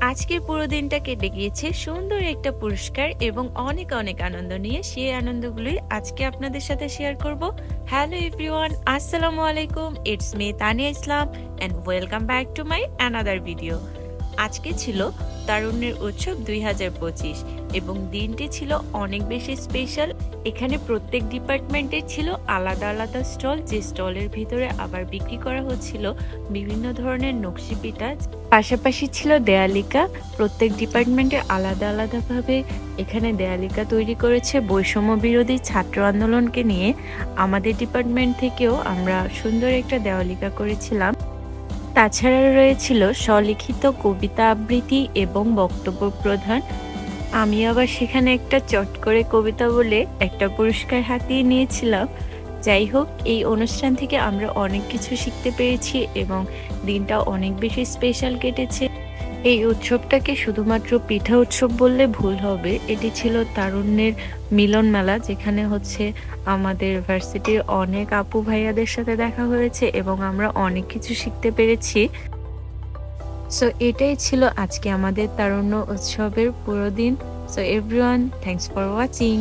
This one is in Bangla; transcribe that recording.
আজকের পুরো দিনটা কেটে গিয়েছে সুন্দর একটা পুরস্কার এবং অনেক অনেক আনন্দ নিয়ে। সেই আনন্দগুলোই আজকে আপনাদের সাথে শেয়ার করব। হ্যালো এভরিওয়ান, আসসালামু আলাইকুম। It's me Tania Islam and welcome back to my another video. আজকে ছিল তারুণ্যের উৎসব 2025 এবং দিনটি ছিল অনেক বেশি স্পেশাল। এখানে প্রত্যেক ডিপার্টমেন্টে ছিল আলাদা আলাদা স্টল, যে স্টলের ভিতরে আবার বিক্রি করা হচ্ছিল বিভিন্ন ধরনের নকশি পিঠা। পাশাপাশি ছিল দেয়ালিকা। প্রত্যেক ডিপার্টমেন্টে আলাদা আলাদাভাবে এখানে দেয়ালিকা তৈরি করেছে বৈষম্য বিরোধী ছাত্র আন্দোলনকে নিয়ে। আমাদের ডিপার্টমেন্ট থেকেও আমরা সুন্দর একটা দেয়ালিকা করেছিলাম। তাছাড়া রয়েছিল স্বলিখিত কবিতা আবৃত্তি এবং বক্তব্য প্রদান। আমি আবার সেখানে একটা চট করে কবিতা বলে একটা পুরস্কার হাতিয়ে নিয়েছিলাম। যাই হোক, এই অনুষ্ঠান থেকে আমরা অনেক কিছু শিখতে পেরেছি এবং দিনটা অনেক বেশি স্পেশাল কেটেছে। এই উৎসবটাকে শুধুমাত্র পিঠা উৎসব বললে ভুল হবে। এটি ছিল তারুণ্যের মিলন মেলা, যেখানে হচ্ছে আমাদের ভার্সিটির অনেক আপু ভাইয়াদের সাথে দেখা হয়েছে এবং আমরা অনেক কিছু শিখতে পেরেছি। সো এটাই ছিল আজকে আমাদের তারুণ্য উৎসবের পুরো দিন। So everyone, thanks for watching.